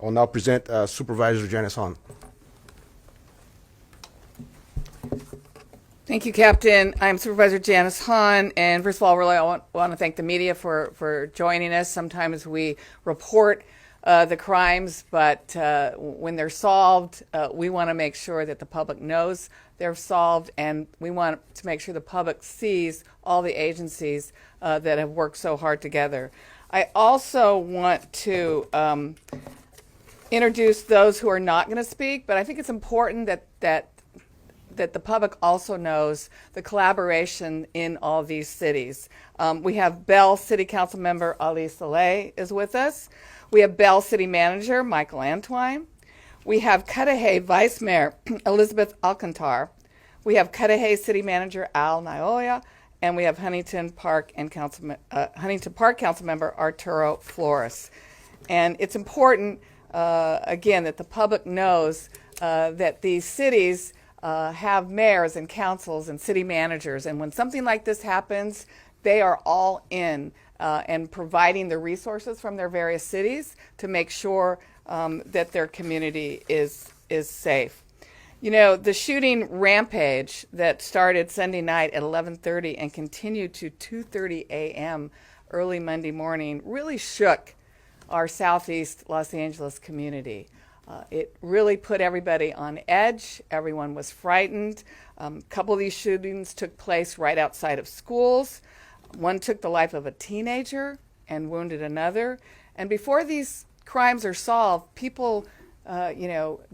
will now present Supervisor Janice Hahn. Thank you, Captain. I'm Supervisor Janice Hahn, and first of all, really, I want to thank the media for joining us. Sometimes we report the crimes, but when they're solved, we want to make sure that the public knows they're solved, and we want to make sure the public sees all the agencies that have worked so hard together. I also want to introduce those who are not going to speak, but I think it's important that the public also knows the collaboration in all these cities. We have Bell City Council member Ali Saleh is with us. We have Bell City Manager Michael Antwine. We have Cudahy Vice Mayor Elizabeth Alcantar. We have Cudahy City Manager Al Naoya, and we have Huntington Park Council member Arturo Flores. And it's important, again, that the public knows that these cities have mayors and councils and city managers, and when something like this happens, they are all in and providing the resources from their various cities to make sure that their community is safe. You know, the shooting rampage that started Sunday night at 11:30 and continued to 2:30 a.m. early Monday morning really shook our Southeast Los Angeles community. It really put everybody on edge. Everyone was frightened. A couple of these shootings took place right outside of schools. One took the life of a teenager and wounded another. And before these crimes are solved, people,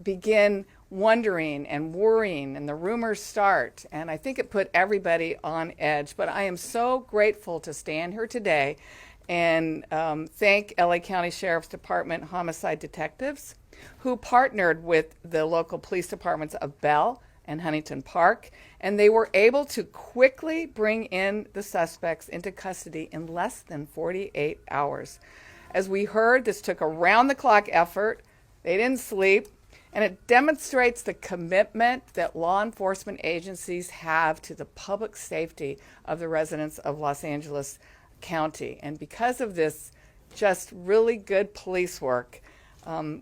begin wondering and worrying, and the rumors start. And I think it put everybody on edge. But I am so grateful to stand here today and thank LA County Sheriff's Department homicide detectives who partnered with the local police departments of Bell and Huntington Park, and they were able to quickly bring in the suspects into custody in less than 48 hours. As we heard, this took a round-the-clock effort. They didn't sleep, and it demonstrates the commitment that law enforcement agencies have to the public safety of the residents of Los Angeles County. And because of this just really good police work,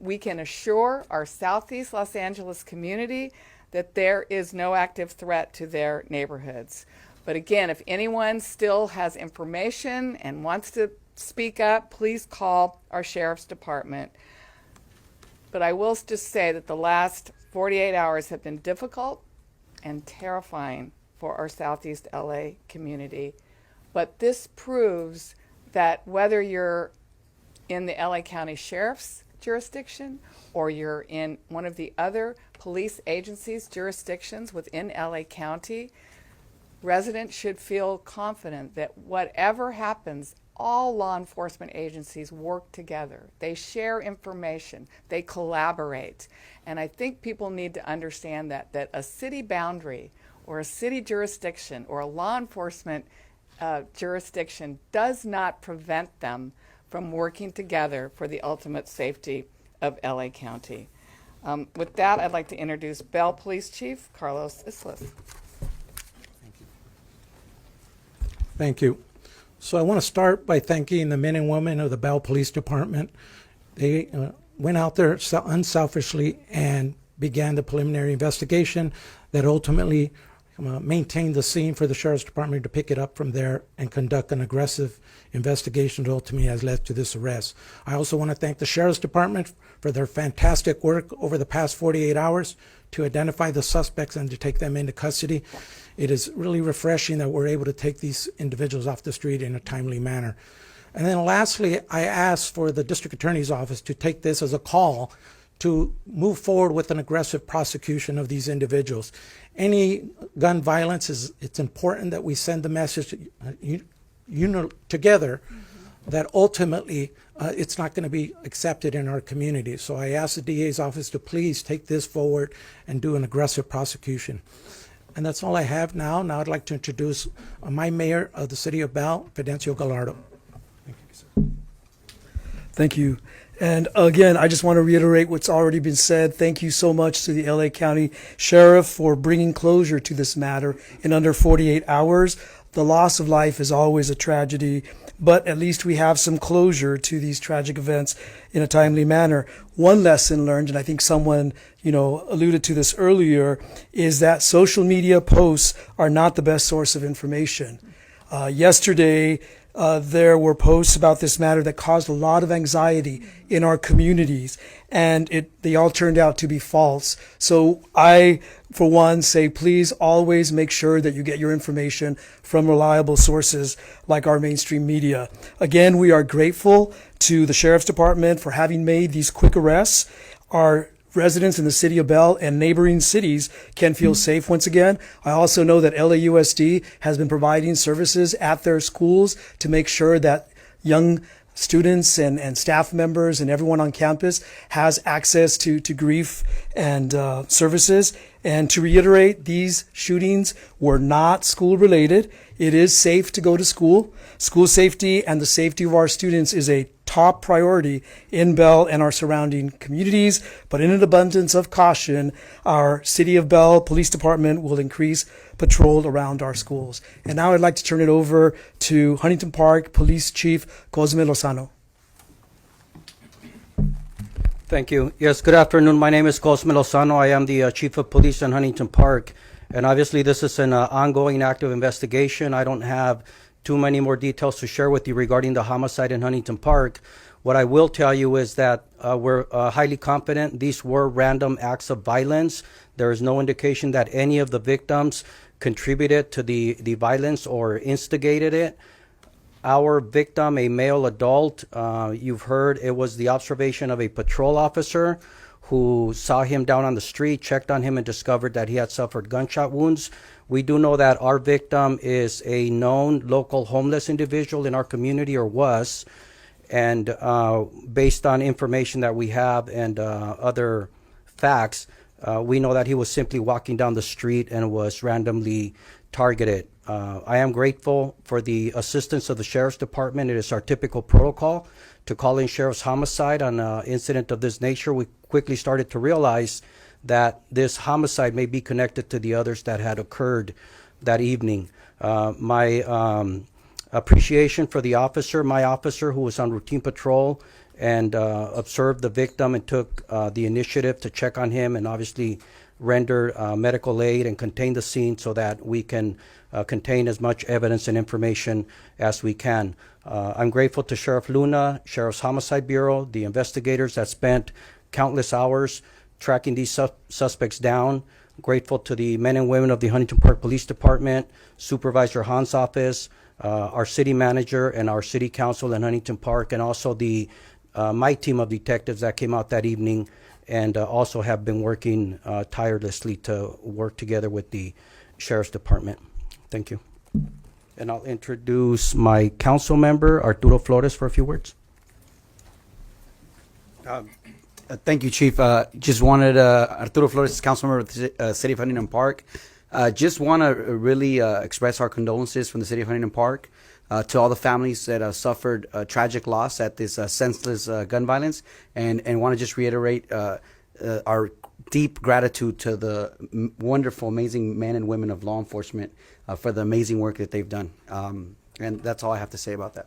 we can assure our Southeast Los Angeles community that there is no active threat to their neighborhoods. But again, if anyone still has information and wants to speak up, please call our Sheriff's Department. But I will just say that the last 48 hours have been difficult and terrifying for our Southeast LA community. But this proves that whether you're in the LA County Sheriff's jurisdiction or you're in one of the other police agencies' jurisdictions within LA County, residents should feel confident that whatever happens, all law enforcement agencies work together. They share information, they collaborate. And I think people need to understand that a city boundary or a city jurisdiction or a law enforcement jurisdiction does not prevent them from working together for the ultimate safety of LA County. With that, I'd like to introduce Bell Police Chief Carlos Islas. Thank you. So I want to start by thanking the men and women of the Bell Police Department. They went out there unselfishly and began the preliminary investigation that ultimately maintained the scene for the Sheriff's Department to pick it up from there and conduct an aggressive investigation that ultimately has led to this arrest. I also want to thank the Sheriff's Department for their fantastic work over the past 48 hours to identify the suspects and to take them into custody. It is really refreshing that we're able to take these individuals off the street in a timely manner. And then lastly, I asked for the District Attorney's Office to take this as a call to move forward with an aggressive prosecution of these individuals. Any gun violence, it's important that we send the message together that ultimately it's not going to be accepted in our community. So I asked the DA's office to please take this forward and do an aggressive prosecution. And that's all I have now. Now I'd like to introduce my mayor of the city of Bell, Fidencio Gallardo. Thank you, sir. Thank you. And again, I just want to reiterate what's already been said. Thank you so much to the LA County Sheriff for bringing closure to this matter in under 48 hours. the loss of life is always a tragedy, but at least we have some closure to these tragic events in a timely manner. One lesson learned, and I think someone, alluded to this earlier, is that social media posts are not the best source of information. Yesterday, there were posts about this matter that caused a lot of anxiety in our communities, and they all turned out to be false. So I, for one, say please always make sure that you get your information from reliable sources like our mainstream media. Again, we are grateful to the Sheriff's Department for having made these quick arrests. Our residents in the city of Bell and neighboring cities can feel safe once again. I also know that LAUSD has been providing services at their schools to make sure that young students and staff members and everyone on campus has access to grief and services. And to reiterate, these shootings were not school related. It is safe to go to school. School safety and the safety of our students is a top priority in Bell and our surrounding communities. But in an abundance of caution, our City of Bell Police Department will increase patrol around our schools. And now I'd like to turn it over to Huntington Park Police Chief Cosme Lozano. Thank you. Yes, good afternoon. My name is Cosme Lozano. I am the Chief of Police in Huntington Park. And obviously this is an ongoing active investigation. I don't have too many more details to share with you regarding the homicide in Huntington Park. What I will tell you is that we're highly confident these were random acts of violence. There is no indication that any of the victims contributed to the violence or instigated it. Our victim, a male adult, you've heard it was the observation of a patrol officer who saw him down on the street, checked on him, and discovered that he had suffered gunshot wounds. We do know that our victim is a known local homeless individual in our community, or was, and based on information that we have and other facts, we know that he was simply walking down the street and was randomly targeted. I am grateful for the assistance of the Sheriff's Department. It is our typical protocol to call in sheriff's homicide on an incident of this nature. We quickly started to realize that this homicide may be connected to the others that had occurred that evening. My appreciation for the officer, my officer who was on routine patrol and observed the victim and took the initiative to check on him and obviously render medical aid and contain the scene so that we can contain as much evidence and information as we can. I'm grateful to Sheriff Luna, Sheriff's Homicide Bureau, the investigators that spent countless hours tracking these suspects down. Grateful to the men and women of the Huntington Park Police Department, Supervisor Hahn's office, our city manager, and our city council in Huntington Park, and also my team of detectives that came out that evening and also have been working tirelessly to work together with the Sheriff's Department. Thank you. And I'll introduce my council member, Arturo Flores, for a few words. Thank you, Chief. Just wanted Arturo Flores, council member of the City of Huntington Park. Just want to really express our condolences from the City of Huntington Park to all the families that suffered a tragic loss at this senseless gun violence, and want to just reiterate our deep gratitude to the wonderful, amazing men and women of law enforcement for the amazing work that they've done. And that's all I have to say about that.